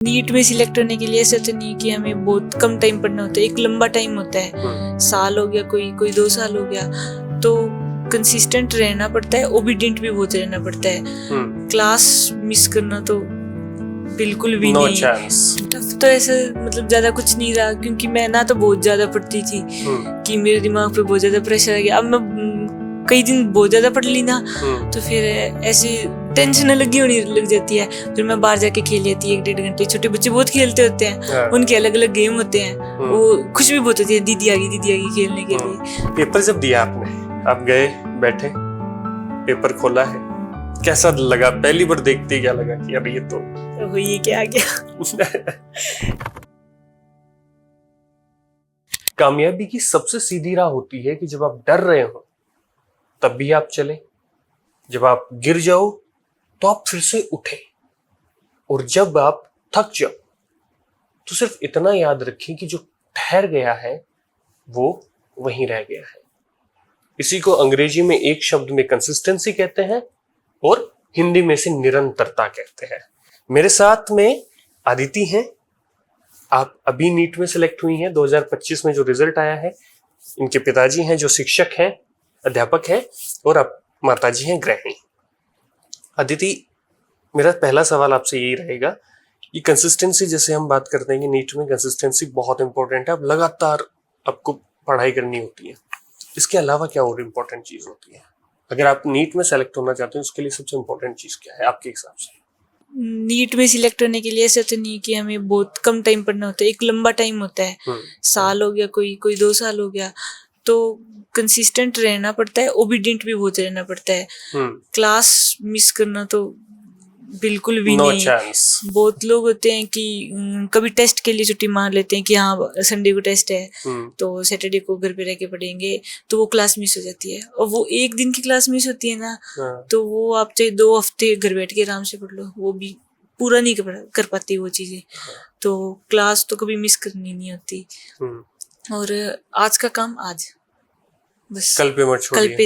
NEET में select होने के लिए ऐसा तो नहीं कि हमें बहुत कम टाइम पढ़ना होता है, एक लंबा टाइम होता है। साल हो गया, कोई 2 साल हो गया, तो कंसिस्टेंट रहना पड़ता है, ओबीडिएंट भी बहुत रहना पड़ता है। क्लास मिस करना तो बिल्कुल भी No नहीं। chance. टफ तो ऐसा मतलब ज्यादा कुछ नहीं रहा, क्योंकि मैं ना तो बहुत ज्यादा पढ़ती थी कि मेरे दिमाग पे बहुत ज्यादा प्रेशर आ गया। अब मैं कई दिन बहुत ज्यादा पढ़ ली ना, तो फिर ऐसे टेंशन अलग ही होने लग जाती है। फिर मैं बाहर जाके खेल लेती है 1-1.5 घंटे। छोटे बच्चे बहुत खेलते होते हैं, उनके अलग अलग गेम होते हैं, वो खुश भी बहुत होती है, दीदी आ गई खेलने के लिए। पेपर जब दिया आपने, आप गए, बैठे, पेपर खोला है, कैसा लगा? पहली बार देखते ही क्या लगा कि अब ये तो ये क्या आ गया। कामयाबी की सबसे सीधी राह होती है कि जब आप डर रहे हो तब भी आप चले, जब आप गिर जाओ तो आप फिर से उठे, और जब आप थक जाओ तो सिर्फ इतना याद रखें कि जो ठहर गया है वो वहीं रह गया है। इसी को अंग्रेजी में एक शब्द में कंसिस्टेंसी कहते हैं और हिंदी में से निरंतरता कहते हैं। मेरे साथ में आदिति हैं, आप अभी नीट में सिलेक्ट हुई हैं, 2025 में जो रिजल्ट आया है। इनके पिताजी हैं जो शिक्षक हैं, अध्यापक हैं, और अब माताजी हैं गृहिणी। अदिति, मेरा पहला सवाल आपसे यही रहेगा, ये कंसिस्टेंसी, जैसे हम बात करते हैं कि नीट में कंसिस्टेंसी बहुत इंपॉर्टेंट है, अब लगातार आपको पढ़ाई करनी होती है, इसके अलावा क्या और इम्पोर्टेंट चीज होती है? अगर आप नीट में सेलेक्ट होना चाहते हैं उसके लिए सबसे इम्पोर्टेंट चीज क्या है आपके हिसाब से? नीट में सिलेक्ट होने के लिए ऐसा तो नहीं कि हमें बहुत कम टाइम पढ़ना होता है, एक लंबा टाइम होता है। साल हो गया, कोई 2 साल हो गया, तो कंसिस्टेंट रहना पड़ता है, ओबीडिएंट भी बहुत रहना पड़ता है। क्लास मिस करना तो बिल्कुल भी No नहीं। chance. बहुत लोग होते हैं कि कभी टेस्ट के लिए छुट्टी मार लेते हैं कि हाँ संडे को टेस्ट है, तो सैटरडे को घर पे रह के पढ़ेंगे, तो वो क्लास मिस हो जाती है। और वो एक दिन की क्लास मिस होती है ना, तो वो आप चाहे 2 हफ्ते घर बैठ के आराम से पढ़ लो, वो भी पूरा नहीं कर पाती वो चीजें। तो क्लास तो कभी मिस करनी नहीं होती। और आज का काम आज, बस कल पे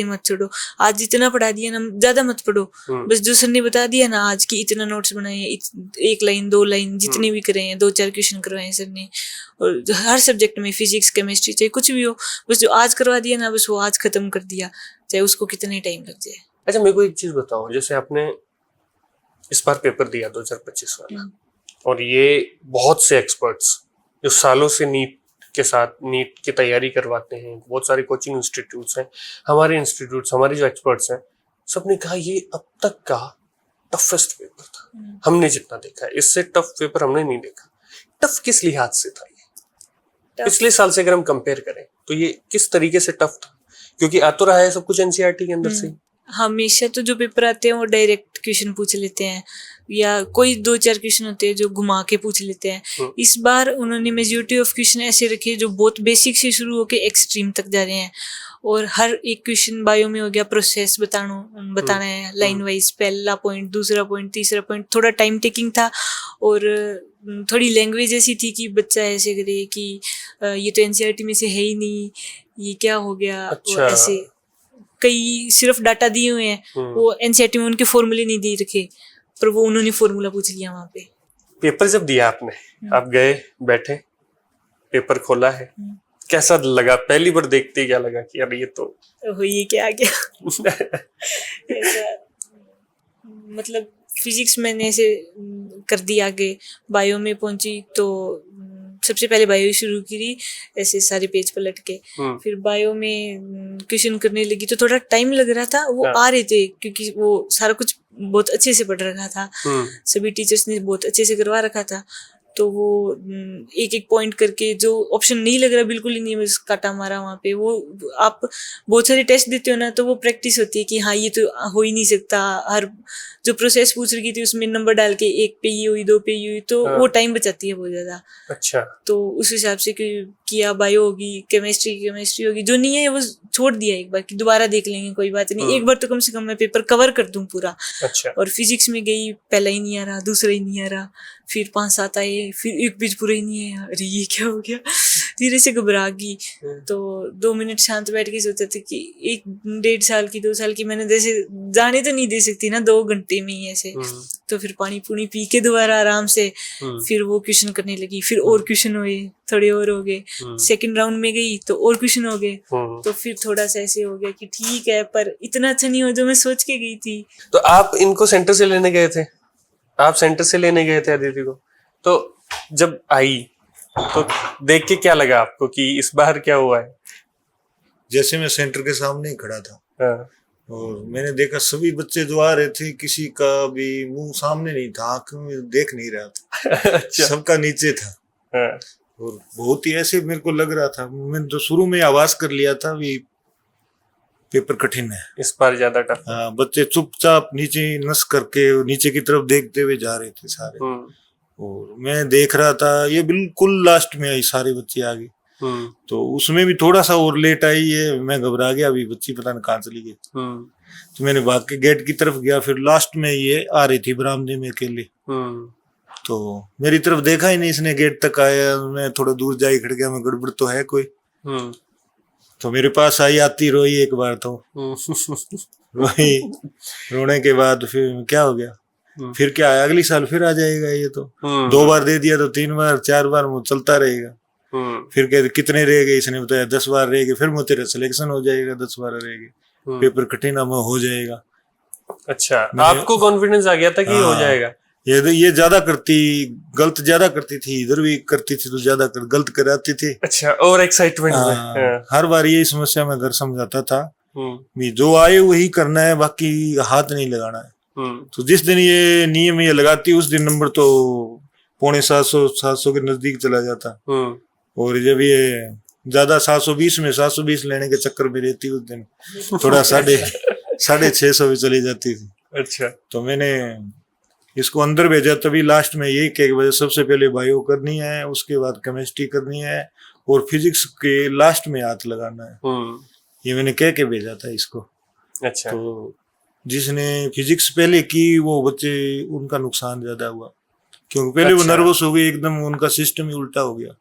मत छोड़ो। आज जितना पढ़ा दिया ना, ज्यादा मत पढ़ो। बस जो सर ने बता दिया ना आज की इतना नोट्स बनाए हैं, 1 लाइन 2 लाइन जितने भी करे हैं, 2-4 क्वेश्चन करवाए हैं सर ने, और हर सब्जेक्ट में, फिजिक्स केमिस्ट्री चाहे कुछ भी हो, बस जो आज करवा दिया ना, बस वो आज खत्म कर दिया, चाहे उसको कितने टाइम लग जाए। अच्छा, मेरे को एक चीज बताओ, जैसे आपने इस बार पेपर दिया 2025 वाला, और ये बहुत से एक्सपर्ट्स जो सालों से नीट के साथ नीट की तैयारी करवाते हैं, बहुत सारे कोचिंग इंस्टीट्यूट्स हैं, हमारे इंस्टीट्यूट्स, हमारे जो एक्सपर्ट्स हैं, सबने कहा ये अब तक का टफेस्ट पेपर था हमने जितना देखा है, इससे टफ पेपर हमने नहीं देखा। टफ किस लिहाज से था ये? पिछले साल से अगर हम कंपेयर करें तो ये किस तरीके से टफ था? क्योंकि आ तो रहा है सब कुछ एनसीईआरटी के अंदर से। हमेशा तो जो पेपर आते हैं वो डायरेक्ट क्वेश्चन पूछ लेते हैं, या कोई 2-4 क्वेश्चन होते हैं जो घुमा के पूछ लेते हैं। इस बार उन्होंने मेजॉरिटी ऑफ क्वेश्चन ऐसे रखे जो बहुत बेसिक से शुरू होके एक्सट्रीम तक जा रहे हैं, और हर एक क्वेश्चन बायो में हो गया प्रोसेस बताना है लाइन वाइज, पहला पॉइंट, दूसरा पॉइंट, तीसरा पॉइंट, थोड़ा टाइम टेकिंग था, और थोड़ी लैंग्वेज ऐसी थी कि बच्चा ऐसे करे कि ये तो एनसीईआरटी में से है ही नहीं, ये क्या हो गया। अच्छा। ऐसे कई सिर्फ डाटा दिए हुए हैं, वो एनसीईआरटी में उनके फॉर्मूले नहीं दे रखे, पर वो उन्होंने फॉर्मूला पूछ लिया वहां पे। पेपर जब दिया आपने, आप गए, बैठे, पेपर खोला है, कैसा लगा? पहली बार देखते ही क्या लगा कि अब ये तो ये क्या आ गया। ऐसा मतलब फिजिक्स मैंने ऐसे कर दिया, आगे बायो में पहुंची तो सबसे पहले बायो शुरू की, ऐसे सारे पेज पलट के, फिर बायो में क्वेश्चन करने लगी तो थोड़ा टाइम लग रहा था, वो आ रहे थे क्योंकि वो सारा कुछ बहुत अच्छे से पढ़ रखा था, सभी टीचर्स ने बहुत अच्छे से करवा रखा था, तो वो एक एक पॉइंट करके जो ऑप्शन नहीं लग रहा बिल्कुल ही नहीं, बस काटा मारा वहाँ पे। वो आप बहुत सारे टेस्ट देते हो ना, तो वो प्रैक्टिस होती है कि हाँ ये तो हो ही नहीं सकता, हर जो प्रोसेस पूछ रही थी उसमें नंबर डाल के 1 पे ये हुई, 2 पे ये हुई, तो वो टाइम बचाती है बहुत ज्यादा। अच्छा। तो उस हिसाब से किया, बायो होगी, केमिस्ट्री होगी, जो नहीं है वो छोड़ दिया एक बार कि दोबारा देख लेंगे, कोई बात नहीं, एक बार तो कम से कम मैं पेपर कवर कर दूं पूरा। अच्छा। और फिजिक्स में गई, पहला ही नहीं आ रहा, दूसरा ही नहीं आ रहा, फिर 5-7 आए, फिर एक पेज पूरा ही नहीं है, अरे ये क्या हो गया। धीरे से घबरा गई। तो 2 मिनट शांत बैठ के सोचा था कि 1-1.5 साल की 2 साल की मैंने जैसे जाने तो नहीं दे सकती ना 2 घंटे में ही ऐसे। तो फिर पानी पूनी पी के दोबारा आराम से फिर वो क्वेश्चन करने लगी। फिर और क्वेश्चन हुए, थोड़े और हो गए। सेकंड राउंड में गई तो और क्वेश्चन हो गए। तो फिर थोड़ा सा ऐसे हो गया कि ठीक है पर इतना अच्छा नहीं हो जो मैं सोच के गई थी। तो आप इनको सेंटर से लेने गए थे, आप सेंटर से लेने गए थे अदिति को, तो जब आई तो देख के क्या लगा आपको कि इस बार क्या हुआ है? जैसे मैं सेंटर के सामने ही खड़ा था हाँ, और मैंने देखा सभी बच्चे जो आ रहे थे किसी का भी मुंह सामने नहीं था, आंखों में देख नहीं रहा था। अच्छा। सबका नीचे था। हाँ, और बहुत ही ऐसे मेरे को लग रहा था, मैंने तो शुरू में आवाज कर लिया था भी पेपर कठिन है, इस बार ज्यादा टफ। हाँ, बच्चे चुपचाप नीचे नस करके नीचे की तरफ देखते हुए जा रहे थे सारे। और मैं देख रहा था ये बिल्कुल लास्ट में आई, सारे बच्चे आ गए। तो उसमें भी थोड़ा सा और लेट आई है, मैं घबरा गया, अभी बच्ची पता नहीं कहाँ चली गई। तो मैंने भाग के गेट की तरफ गया, फिर लास्ट में ये आ रही थी बरामदे में अकेले। तो मेरी तरफ देखा ही नहीं इसने, गेट तक आया, मैं थोड़ा दूर जाई खड़ गया, मैं गड़बड़ तो है कोई। तो मेरे पास आई, आती रोई एक बार, तो रोई, रोने के बाद फिर क्या हो गया, फिर क्या है अगली साल फिर आ जाएगा ये तो। 2 बार दे दिया तो 3 बार 4 बार वो चलता रहेगा। फिर कहते कितने रह गए, इसने बताया 10 बार रह गए। फिर वो तेरा सिलेक्शन हो जाएगा, 10 बार रह गए, पेपर कठिन हो जाएगा। अच्छा, आपको कॉन्फिडेंस आ गया था कि हो जाएगा? ये ज्यादा करती, गलत ज्यादा करती थी, इधर भी करती थी तो ज्यादा गलत कराती थी। अच्छा, और एक्साइटमेंट में हर बार यही समस्या मैं घर समझाता था, जो आए वही करना है, बाकी हाथ नहीं लगाना है। तो जिस दिन ये नियम ये लगाती उस दिन नंबर तो 650-700 के नजदीक चला जाता। और जब ये ज्यादा 720 में 720 लेने के चक्कर में रहती उस दिन थोड़ा 650 भी चली जाती थी। अच्छा, तो मैंने इसको अंदर भेजा, तभी लास्ट में यही कह के सबसे पहले बायो करनी है, उसके बाद केमिस्ट्री करनी है और फिजिक्स के लास्ट में हाथ लगाना है। ये मैंने कह के भेजा था इसको। अच्छा। तो जिसने फिजिक्स पहले की वो बच्चे, उनका नुकसान ज्यादा हुआ, क्योंकि पहले वो नर्वस हो गए एकदम, उनका सिस्टम ही उल्टा हो गया।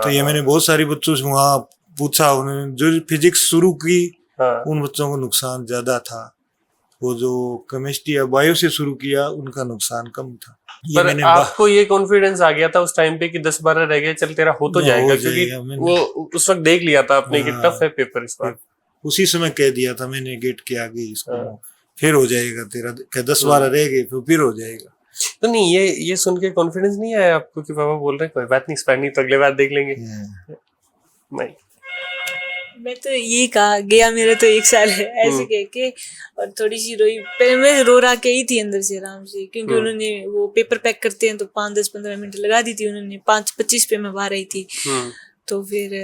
तो ये मैंने बहुत सारे बच्चों से वहाँ पूछा, उन्होंने जो फिजिक्स शुरू की उन बच्चों को नुकसान ज्यादा था, वो जो केमिस्ट्री या बायो से शुरू किया उनका नुकसान कम था। पर आपको ये कॉन्फिडेंस आ गया था उस टाइम पे कि 10-12 रह गए, चल तेरा हो तो जाएगा, क्योंकि वो उस वक्त देख लिया था आपने कि टफ है पेपर इस बार। उसी समय कह दिया था मैंने गेट के आगे इसको, फिर हो जाएगा तेरा, 10-12 रह गए फिर हो जाएगा। तो नहीं, ये सुन के कॉन्फिडेंस नहीं आया आपको कि पापा बोल रहे हैं कोई बात नहीं, इस बार नहीं तो अगले बार देख लेंगे? नहीं, मैं तो ये कहा गया, मेरा तो 1 साल है ऐसे कह के, और थोड़ी सी रोई। पहले मैं रो रहा के ही थी अंदर से आराम से, क्योंकि उन्होंने वो पेपर पैक करते हैं तो 5-10-15 मिनट लगा दी थी उन्होंने। 5:25 पे मैं बाहर आई थी। तो फिर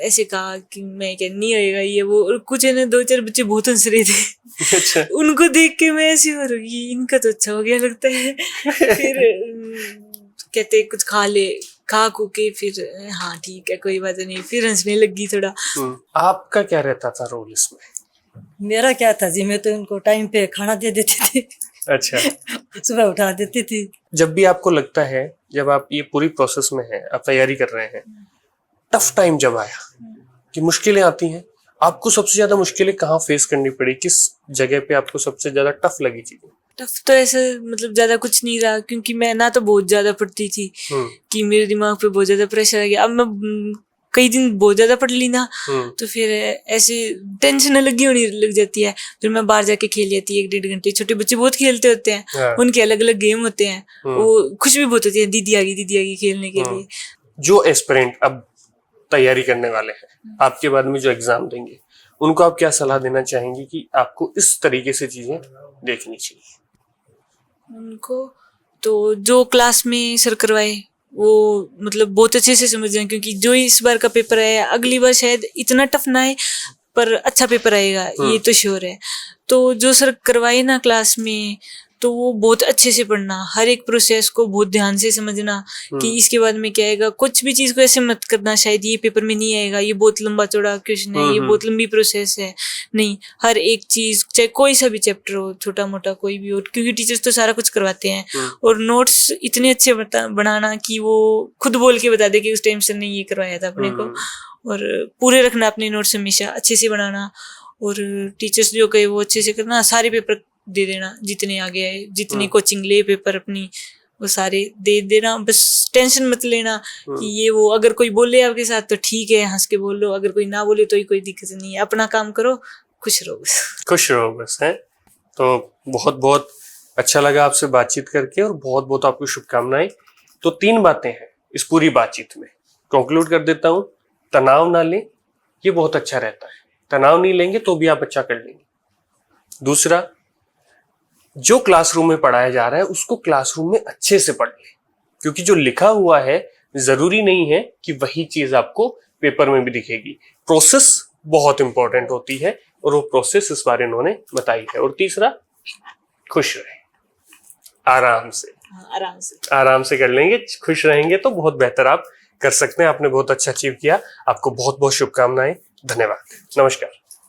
ऐसे कहा कि मैं क्या नहीं होएगा ये वो, और कुछ है ना 2-4 बच्चे बहुत हंस रहे थे। अच्छा। उनको देख के मैं ऐसे हो रही, इनका तो अच्छा हो गया लगता है। फिर कहते कुछ खा के फिर हाँ ठीक है कोई बात नहीं, फिर हंसने लगी थोड़ा। आपका क्या रहता था रोल इसमें? मेरा क्या था जी, मैं तो उनको टाइम पे खाना दे देती थी। अच्छा। सुबह उठा देती थी। जब भी आपको लगता है, जब आप ये पूरी प्रोसेस में हैं, आप तैयारी कर रहे हैं, टफ टाइम जब आया कि मुश्किलें आती हैं, आपको सबसे ज्यादा मुश्किलें कहाँ फेस करनी पड़ी, किस जगह पे आपको सबसे ज्यादा टफ लगी चीजें? टफ तो ऐसा मतलब ज्यादा कुछ नहीं रहा, क्योंकि मैं ना तो बहुत ज्यादा पढ़ती थी कि मेरे दिमाग पे बहुत ज्यादा प्रेशर आ गया। अब मैं कई दिन बहुत ज्यादा पढ़ ली ना, तो फिर ऐसे टेंशन लगी होने लग जाती है। फिर मैं बाहर जाके खेल लेती 1-1.5 घंटे। छोटे बच्चे बहुत खेलते होते हैं, उनके अलग अलग गेम होते हैं, वो खुश भी बहुत होती है, दीदी आ गई खेलने के लिए। जो एस्पिरेंट अब तैयारी करने वाले हैं, आपके बाद में जो एग्जाम देंगे, उनको आप क्या सलाह देना चाहेंगे कि आपको इस तरीके से चीजें देखनी चाहिए? उनको तो जो क्लास में सर करवाए वो मतलब बहुत अच्छे से समझ जाए, क्योंकि जो इस बार का पेपर है अगली बार शायद इतना टफ ना आए, पर अच्छा पेपर आएगा ये तो श्योर है। तो जो सर करवाए ना क्लास में, तो वो बहुत अच्छे से पढ़ना, हर एक प्रोसेस को बहुत ध्यान से समझना कि इसके बाद में क्या आएगा। कुछ भी चीज को ऐसे मत करना शायद ये पेपर में नहीं आएगा, ये बहुत लंबा चौड़ा क्वेश्चन है, ये बहुत लंबी प्रोसेस है। नहीं, हर एक चीज चाहे कोई सा भी चैप्टर हो, छोटा मोटा कोई भी हो, क्योंकि टीचर्स तो सारा कुछ करवाते हैं। और नोट्स इतने अच्छे बनाना कि वो खुद बोल के बता दे कि उस टाइम सर ने ये करवाया था अपने को। और पूरे रखना अपने नोट्स, हमेशा अच्छे से बनाना। और टीचर्स जो कहे वो अच्छे से करना, सारे पेपर दे देना, जितने आगे आए, जितनी कोचिंग ले पेपर अपनी वो सारे दे देना। बस टेंशन मत लेना कि ये वो, अगर कोई बोले आपके साथ तो ठीक है, हंस के बोल लो, अगर कोई ना बोले तो ही कोई दिक्कत नहीं है, अपना काम करो, खुश रहो बस। खुश रहो बस, है। तो बहुत बहुत अच्छा लगा आपसे बातचीत करके और बहुत बहुत आपको शुभकामनाएं। तो 3 बातें हैं इस पूरी बातचीत में, कंक्लूड कर देता हूं। तनाव ना लें, ये बहुत अच्छा रहता है। तनाव नहीं लेंगे तो भी आप अच्छा कर लेंगे। दूसरा, जो क्लासरूम में पढ़ाया जा रहा है उसको क्लासरूम में अच्छे से पढ़ लें, क्योंकि जो लिखा हुआ है जरूरी नहीं है कि वही चीज आपको पेपर में भी दिखेगी। प्रोसेस बहुत इंपॉर्टेंट होती है और वो प्रोसेस इस बार इन्होंने बताई है। और तीसरा, खुश रहे, आराम से आराम से कर लेंगे। खुश रहेंगे तो बहुत बेहतर आप कर सकते हैं। आपने बहुत अच्छा अचीव किया, आपको बहुत बहुत शुभकामनाएं। धन्यवाद, नमस्कार।